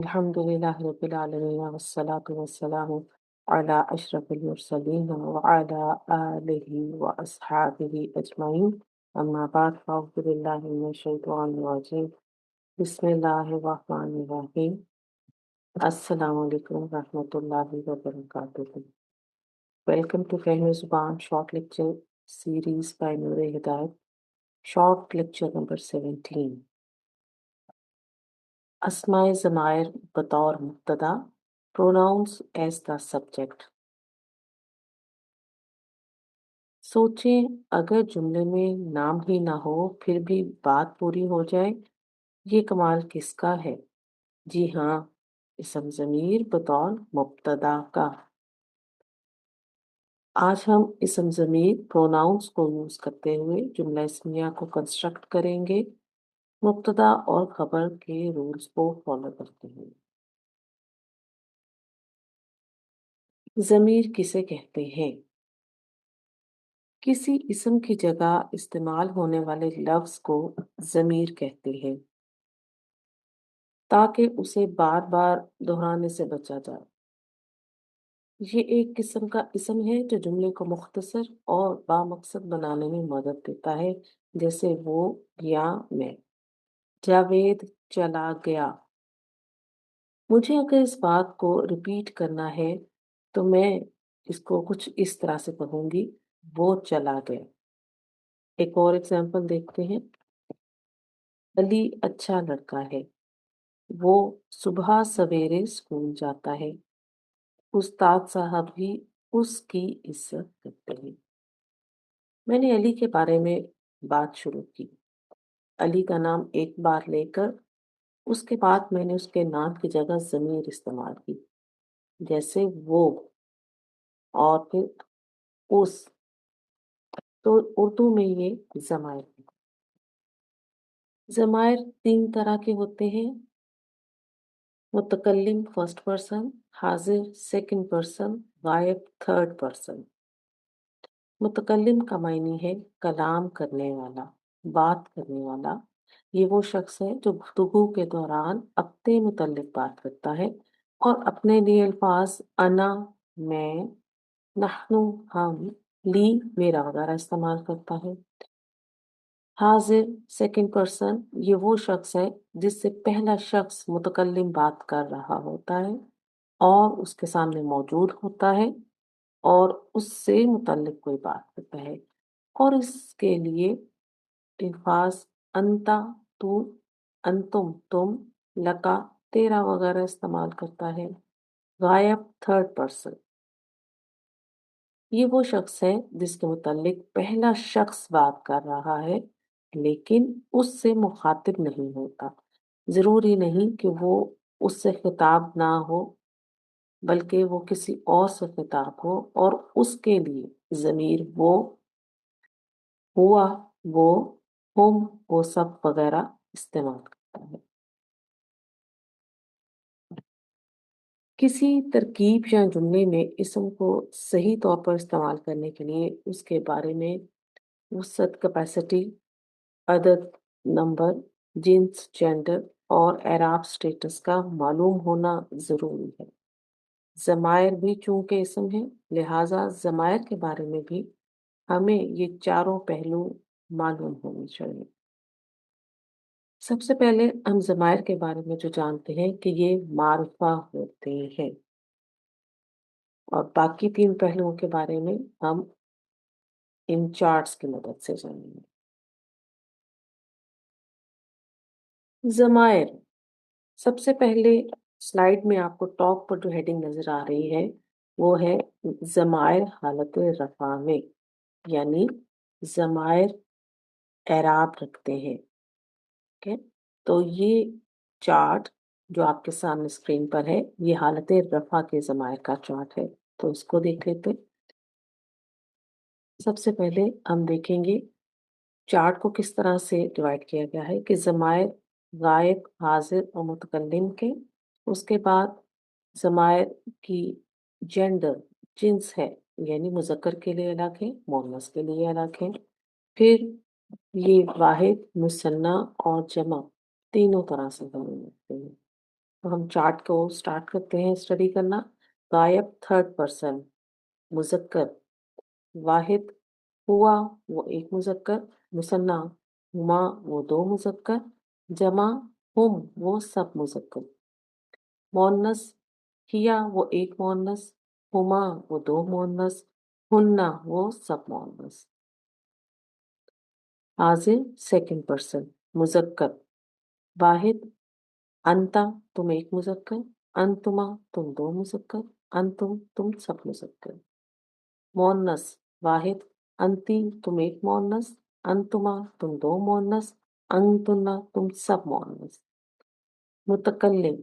الحمدللہ رب العالمین والصلاة والسلام علی اشرف المرسلین وعلی آلہ واصحابہ اجمعین اما بعد فاعوذ باللہ من الشیطان الرجیم بسم اللہ الرحمن الرحیم السلام علیکم ورحمۃ اللہ وبرکاتہ. Welcome to Fehmi Zuban short lecture series by Noor Hidayat. Short lecture number 17. اسماء ضمائر بطور مبتدا، pronouns as the subject. سوچیں اگر جملے میں نام ہی نہ ہو پھر بھی بات پوری ہو جائے، یہ کمال کس کا ہے؟ جی ہاں، اسم ضمیر بطور مبتدا کا. آج ہم اسم ضمیر pronouns کو یوز کرتے ہوئے جملہ اسمیہ کو کنسٹرکٹ کریں گے، مبتدا اور خبر کے رولز کو فالو کرتے ہوئے. ضمیر کسے کہتے ہیں؟ کسی اسم کی جگہ استعمال ہونے والے لفظ کو ضمیر کہتے ہیں تاکہ اسے بار بار دہرانے سے بچا جائے. یہ ایک قسم کا اسم ہے جو جملے کو مختصر اور بامقصد بنانے میں مدد دیتا ہے، جیسے وہ یا میں. جاوید چلا گیا. مجھے اگر اس بات کو ریپیٹ کرنا ہے تو میں اس کو کچھ اس طرح سے کہوں گی، وہ چلا گیا. ایک اور ایگزامپل دیکھتے ہیں. علی اچھا لڑکا ہے. وہ صبح سویرے اسکول جاتا ہے. استاد صاحب بھی اس کی عزت کرتے ہیں. میں نے علی کے بارے میں بات شروع کی. علی کا نام ایک بار لے کر اس کے بعد میں نے اس کے نام کی جگہ ضمیر استعمال کی، جیسے وہ اور پھر اس. تو اردو میں یہ ضمائر ہیں. ضمائر 3 طرح کے ہوتے ہیں: متکلم فرسٹ پرسن، حاضر سیکنڈ پرسن، غائب تھرڈ پرسن. متکلم کا معنی ہے کلام کرنے والا، بات کرنے والا. یہ وہ شخص ہے جو گفتگو کے دوران اپنے متعلق بات کرتا ہے اور اپنے لیے الفاظ انا، میں، نحنو، ہم، لی، میرا وغیرہ استعمال کرتا ہے. حاضر سیکنڈ پرسن یہ وہ شخص ہے جس سے پہلا شخص متکلم بات کر رہا ہوتا ہے اور اس کے سامنے موجود ہوتا ہے اور اس سے متعلق کوئی بات کرتا ہے اور اس کے لیے الفاظ انتا، تو، انتم، تم، لکا، تیرا وغیرہ استعمال کرتا ہے. غائب تھرڈ پرسن یہ وہ شخص ہے جس کے متعلق پہلا شخص بات کر رہا ہے لیکن اس سے مخاطب نہیں ہوتا. ضروری نہیں کہ وہ اس سے خطاب نہ ہو بلکہ وہ کسی اور سے خطاب ہو اور اس کے لیے ضمیر وہ، ہوا، وہ، ہم، وہ سب وغیرہ استعمال کرتا ہے. کسی ترکیب یا جملے میں اسم کو صحیح طور پر استعمال کرنے کے لیے اس کے بارے میں وسعت، کیپیسٹی، عدد، نمبر، جنس، جینڈر اور اعراب سٹیٹس کا معلوم ہونا ضروری ہے. ضمائر بھی چونکہ اسم ہے لہٰذا ضمائر کے بارے میں بھی ہمیں یہ چاروں پہلو معلوم ہونے چاہیے. سب سے پہلے ہم ضمائر کے بارے میں جو جانتے ہیں کہ یہ معرفہ ہوتے ہیں اور باقی 3 پہلوؤں کے بارے میں ہم ان چارٹس کی مدد سے جانیں گے. ضمائر سب سے پہلے سلائیڈ میں آپ کو ٹاپ پر جو ہیڈنگ نظر آ رہی ہے وہ ہے ضمائر حالت رفع میں، یعنی ضمائر اعراب رکھتے ہیں. تو یہ چارٹ جو آپ کے سامنے اسکرین پر ہے یہ حالت رفع کے ضمائر کا چارٹ ہے. تو اس کو دیکھ لیتے. سب سے پہلے ہم دیکھیں گے چارٹ کو کس طرح سے ڈیوائڈ کیا گیا ہے کہ ضمائر غائب، حاضر اور متکلم کے. اس کے بعد ضمائر کی جینڈر جنس ہے، یعنی مذکر کے لیے الگ ہے، مؤنث کے لیے الگ ہے. پھر یہ واحد، مثنیٰ اور جمع تینوں طرح سے ہم لکھتے ہیں. तो हम चार्ट को स्टार्ट करते हैं स्टडी करना। गायब थर्ड पर्सन, मुज़क्कर वाहिद, हुआ वो एक मुज़क्कर, मुसन्ना हुमा वो दो मुज़क्कर, जमा हुम वो सब मुज़क्कर, मुअन्नस हिया वो एक मुअन्नस, हुमा वो दो मुअन्नस, हुन्ना वो सब मुअन्नस। हाज़िर सेकंड पर्सन, मुज़क्कर वाहिद, अंता तुम एक मुज़क्कर, अंतुमा तुम दो मुज़क्कर, अंतुम तुम सब मुज़क्कर। मुअन्नस वाहिद, अंती तुम एक मुअन्नस, अंतुमा तुम दो मुअन्नस, अंतुन्ना तुम सब मुअन्नस। मुतकल्लिम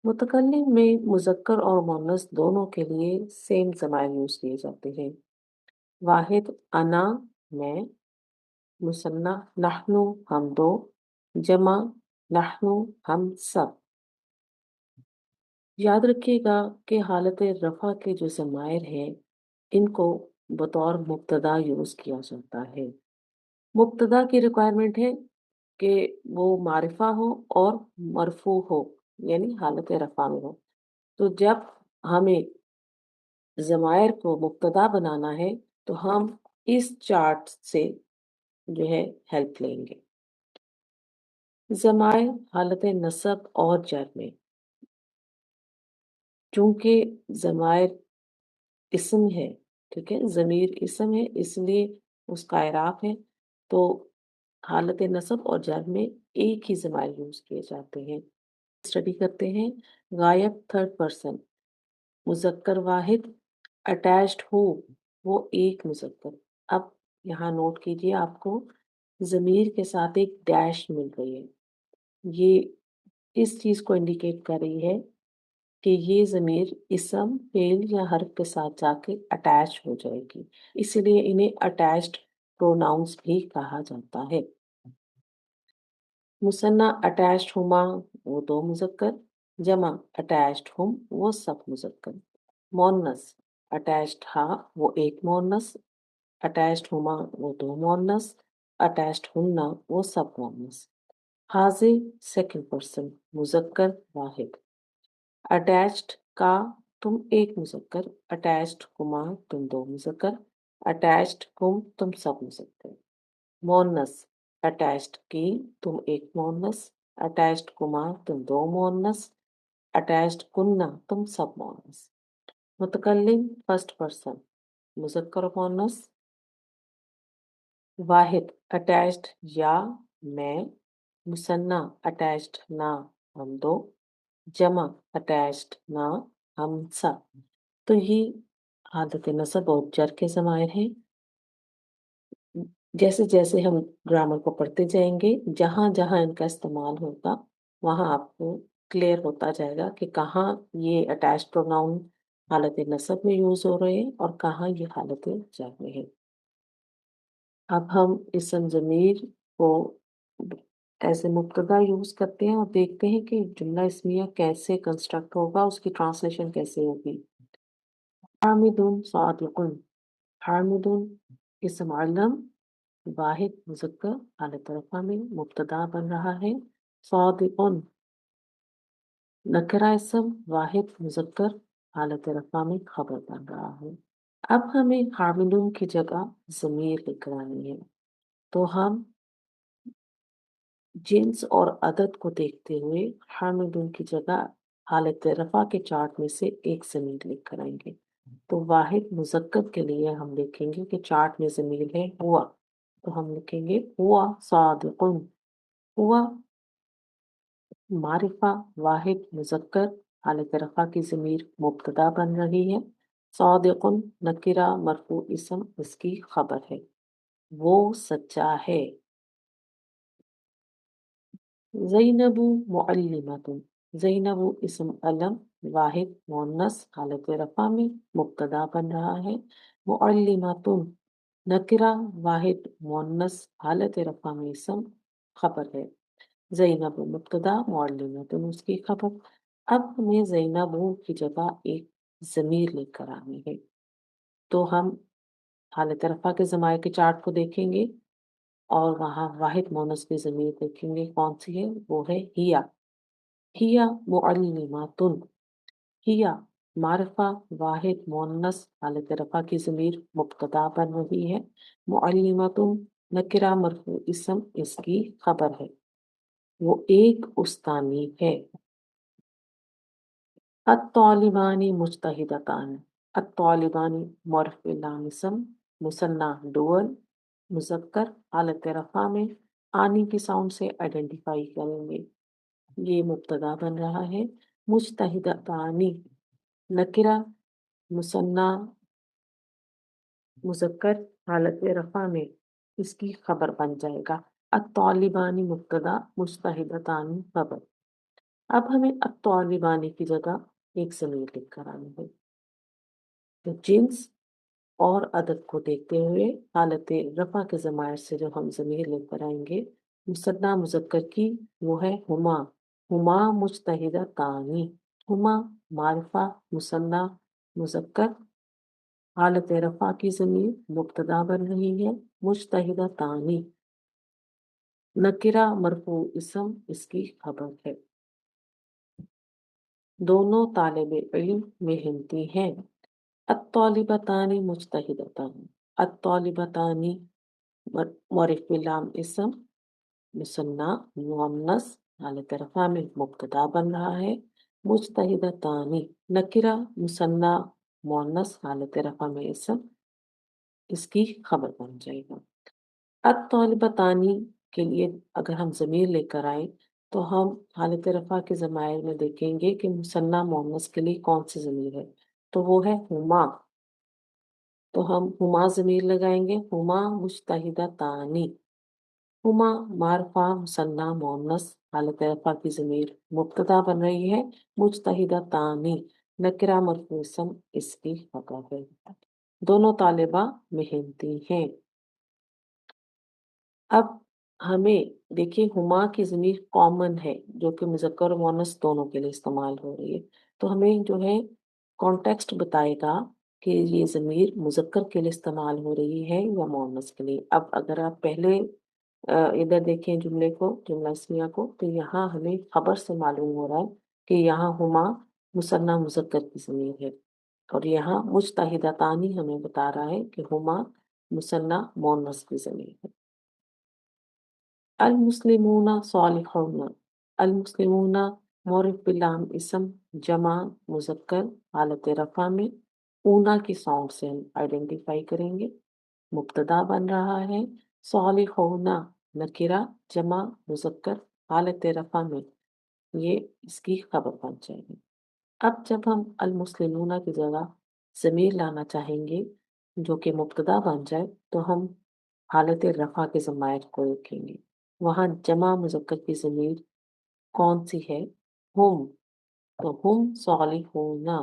मुतकल्लिम में मुज़क्कर और मुअन्नस दोनों के लिए सेम ज़माइर यूज़ किए जाते हैं। वाहिद अना मैं, मुसन्ना नहनु हम दो, जमा नहनु हम सब। याद रखिएगा कि हालत रफ़ा के जो ज़माइर हैं, इनको बतौर मुब्तदा यूज़ किया जाता है। मुब्तदा की रिक्वायरमेंट है कि वो मारिफा हो और मरफू हो, यानी हालत रफ़ा में हो। तो जब हमें ज़माइर को मुब्तदा बनाना है, तो हम इस चार्ट से जो है हेल्प लेंगे। ज़माइर हालत नस्ब और जर में, चूँकि ज़माइर इस्म है, ठीक है? ज़मीर इस्म है, इसलिए उसका इराब है, तो हालत नस्ब और जर में एक ही ज़माइर यूज़ किए जाते हैं। स्टडी करते हैं। गायब थर्ड पर्सन, मुज़क्कर वाहिद, अटैच्ड हू वो एक मुज़क्कर। अब यहाँ नोट कीजिए, आपको ज़मीर के साथ एक डैश मिल रही है। ये इस चीज़ को इंडिकेट कर रही है कि ये ज़मीर इस्म, फ़ेल या हर्फ के साथ जाके अटैच हो जाएगी। इसीलिए इन्हें अटैच्ड प्रोनाउंस भी कहा जाता है। मुसन्ना अटैच्ड हुमा वो दो मुज़क्कर, जमा अटैच्ड हुम वो सब मुज़क्कर, मुअन्नस अटैच्ड हा वो एक मुअन्नस, अटैच्ड हुमा वो दो मुअन्नस, अटैच्ड हुन्ना वो सब मुअन्नस। हाज़िर सेकंड पर्सन, मुज़क्कर वाहिद, अटैच्ड का तुम एक मुज़क्कर, अटैच्ड कुमा तुम दो मुज़क्कर, अटैच्ड कुम तुम सब मुज़क्कर। मुअन्नस अटैच्ड की तुम एक मुअन्नस, अटैच्ड कुमा तुम दो मुअन्नस, अटैच्ड कुन्ना तुम सब मुअन्नस। मुतकल्लिम फर्स्ट पर्सन, मुज़क्कर और मुअन्नस वाहिद अटैच्ड या मैं, मुसन्ना अटैच्ड ना हम दो, जमा अटैच्ड ना हम सब। तो ये हालत नस्ब और जर के ज़माइर हैं। जैसे-जैसे हम ग्रामर को पढ़ते जाएँगे, जहाँ-जहाँ इनका इस्तेमाल होगा, वहाँ आपको क्लियर होता जाएगा कि कहाँ ये अटैच्ड प्रोनाउन हालत नस्ब में यूज़ हो रहे हैं और कहाँ ये हालत जर में है। अब हम इस्म ज़मीर को एज़ ए मुब्तदा यूज़ करते हैं और देखते हैं कि जुमला इस्मिया कैसे कंस्ट्रक्ट होगा, उसकी ट्रांसलेशन कैसे होगी। हामिदुन सादिकुन, हामिदुन इस्म अल्लम वाहिद मुज़क्कर हालत रफ़ा में मुब्तदा बन रहा है। सादिकुन नकरा इस्म वाहिद मुज़क्कर हालत रफ़ा में खबर बन रहा है। अब हमें हामिदुन की जगह ज़मीर लेकर आनी है। तो हम जिन्स और अदद को देखते हुए हामिदुन की जगह हालत रफ़ा के चार्ट में से एक ज़मीर लेकर आएँगे। तो वाहिद मुज़क्कर के लिए हम लिखेंगे कि चार्ट में ज़मीर है हुआ। तो हम लिखेंगे हुआ सादिकुन। हुआ मारिफा वाहिद मुज़क्कर हालत रफ़ा की ज़मीर मुब्तदा बन रही है। सादिकुन नकिरा मरफ़ू इस्म इसकी खबर है। वो सच्चा है। ज़ैनबु मुअल्लिमतुन, ज़ैनबु इस्म अलम वाहिद मुअन्नस हालत रफ़ा में मुब्तदा बन रहा है। मुअल्लिमतुन नकिरा वाहिद मुअन्नस हालत रफ़ा में इस्म खबर है। ज़ैनब मुब्तदा मुअल्लिमतुन उसकी खबर। अब हमें ज़ैनबु की जगह एक ज़मीर लेकर आनी है। तो हम हालत रफ़ा के ज़मायर के चार्ट को देखेंगे और वहाँ वाहिद मुअन्नस की ज़मीर देखेंगे कौन-सी है, वो है हिया। हिया मुअल्लिमातुन, हिया मारिफा वाहिद मुअन्नस हालत रफा की ज़मीर मुब्तदा बन रही है। मुअल्लिमातुन नकिरा मरफू इसम इसकी खबर है। वो एक उस्तानी है। अत्तालिबानी मुज्तहिदतान, अत्तालिबानी मौरफ़ लाम इसम मुसन्ना डुअल मुज़क्कर हालत रफ़ा में आनी की साउंड से आइडेंटिफाई करेंगे। ये मुब्तदा बन रहा है। मुज्तहिदतानी नकिरा मुसन्ना मुज़क्कर हालत रफ़ा में इसकी खबर बन जाएगा। अत्तालिबानी मुब्तदा मुज्तहिदतानी खबर। अब हमें अत्तालिबानी की जगह एक ज़मीर लिख कर आनी है। तो जिन्स और अदद को देखते हुए हालत रफ़ा के ज़मायर से जो हम ज़मीर लेकर आएँगे, मुसन्ना मुज़क्कर की वो है हुमा, हुमा मुज्तहिदतानी, हुमा मारिफ़ा मुसन्ना मुज़क्कर हालत रफ़ा की ज़मीर मुब्तदा बन रही है, मुज्तहिदतानी नकिरा मरफ़ू इसम इसकी खबर है। दोनों तालिबे इल्म मेहनती हैं। अत्तालिबतानी मुज्तहिदतानी, अत्तालिबतानी मौरिफ़ लाम इसम मुसन्ना मुअन्नस हालत रफ़ा में मुब्तदा बन रहा है। मुज्तहिदतानी नकिरा मुसन्ना मुअन्नस हालत रफ़ा में इसम इसकी खबर बन जाएगा। अत्तालिबतानी के लिए अगर हम ज़मीर लेकर आए तो हम हालत रफ़ा के ज़मायर में देखेंगे कि मुसन्ना मुअन्नस के लिए कौन सी ज़मीर है, तो वो है हुमा। तो हम हुमा ज़मीर लगाएंगे, हुमा मुज्तहिदतानी, हुमा मारफा मुसन्ना मुअन्नस हालत रफ़ा की ज़मीर मुब्तदा बन रही है। मुज्तहिदतानी नकिरा मरफ़ू इसम इसकी खबर है। दोनों तालिबा मेहनती हैं। अब हमें देखिए हुमा की ज़मीर कॉमन है जो कि मुज़क्कर और मुअन्नस दोनों के लिए इस्तेमाल हो रही है। तो हमें जो है कॉन्टेक्स्ट बताएगा कि ये ज़मीर मुज़क्कर के लिए इस्तेमाल हो रही है या मुअन्नस के लिए। अब अगर आप पहले इधर देखें जुमले को, जुमला इस्मिया को, तो यहाँ हमें खबर से मालूम हो रहा है कि यहाँ हुमा मुसन्ना मुज़क्कर की ज़मीर है और यहाँ मुज्तहिदतानी हमें बता रहा है कि हुमा मुसन्ना मुअन्नस की ज़मीर है। المسلمون صالحون، المسلمون मौरफ़ बिलाम इसम जमा मुज़क्कर हालत रफ़ा में ऊना की साउंड से हम आइडेंटिफाई करेंगे। मुब्तदा बन रहा है। सालिहूना नकिरा जमा मुज़क्कर हालत रफ़ा में ये इसकी खबर बन जाएगी। अब जब हम अल मुस्लिमूना की जगह ज़मीर लाना चाहेंगे जो कि मुब्तदा बन जाए तो हम हालत रफ़ा के ज़मायर को देखेंगे। वहाँ जमा मुज़क्कर की ज़मीर कौन-सी है? हुम, तो हुम सालिहूना,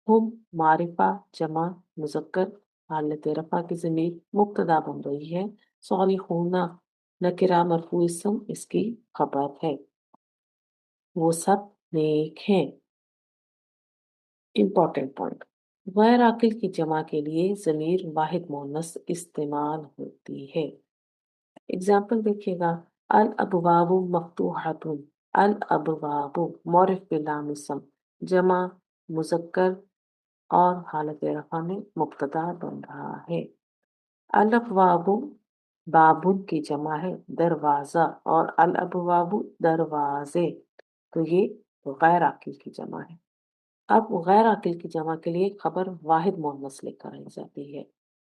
हुम मारिफ़ा जमा मुज़क्कर हालत रफ़ा की ज़मीर मुब्तदा बन रही है। सालिहूना नकिरा मरफ़ू इस्म इसकी खबर है। वो सब नेक हैं। इम्पोर्टेंट पॉइंट, गैर आकिल की जमा के लिए ज़मीर वाहिद मुअन्नस इस्तेमाल होती है। एग्जाम्पल देखिएगा, अल अबवाबु मफ्तूहातुन, अल अबवाबु मौरिफ बिलाम इसम जमा मुज़क्कर और हालत रफ़ा में मुब्तदा बन रहा है। अल अबवाबु बाबुन की जमा है दरवाज़ा और अल अबवाबु दरवाज़े, तो ये गैर आकिल की जमा है। अब गैर आकिल की जमा के लिए खबर वाहिद मुअन्नस लेकर आई जाती है।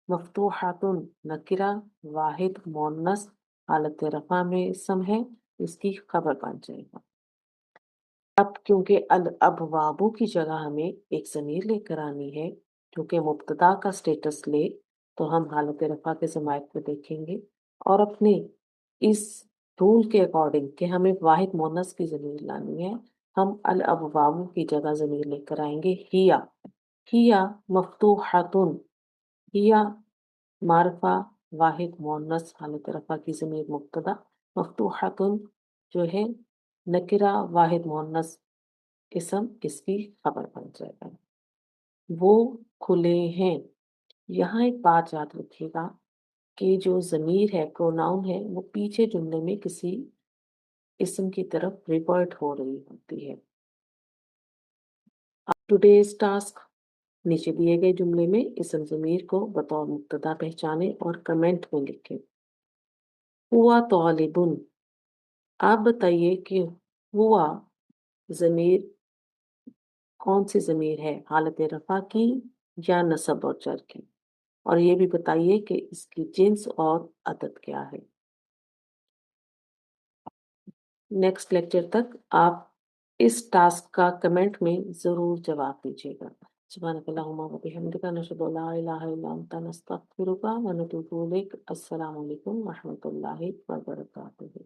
मफ्तूहातुन नकिरा वाहिद मुअन्नस हालत रफ़ा में इसम है, इसकी खबर बन जाएगा। अब क्योंकि अल अबवाबु की जगह हमें एक ज़मीर लेकर आनी है जो कि मुब्तदा का स्टेटस ले, तो हम हालत रफ़ा के ज़मायर को देखेंगे और अपने इस रूल के अकॉर्डिंग कि हमें वाहिद मुअन्नस की ज़मीर लानी है, हम अल अबवाबु की जगह ज़मीर लेकर आएंगे हिया। हिया मफ्तूहातुन, हिया मारिफ़ा वाहिद मुअन्नस हालत रफ़ा की ज़मीर मुब्तदा, मफ्तूहातुन जो है नकिरा वाहिद मुअन्नस इसम इसकी खबर बन जाएगा। वो खुले हैं। यहाँ एक बात याद रखिएगा कि जो ज़मीर है, प्रोनाउन है, वो पीछे जुमले में किसी इस्म की तरफ रिवर्ट हो रही होती है। टुडेज टास्क नीचे दिए गए जुमले में इसम ज़मीर को बतौर मुब्तदा पहचाने और कमेंट में लिखें। हुआ तालिबुन। आप बताइए कि हुआ ज़मीर कौन सी ज़मीर है, हालत रफ़ा की या नस्ब और जर की? और ये भी बताइए कि इसकी जिन्स और अदद क्या है। नेक्स्ट लेक्चर तक आप इस टास्क का कमेंट में ज़रूर जवाब दीजिएगा। सुब्हानकल्लाहुम्मा व बिहम्दिका नशहदु अल्ला इलाहा इल्ला अंता नस्तगफिरुका व नतूबु इलैक। अस्सलामु अलैकुम व रहमतुल्लाहि व बरकातुहू।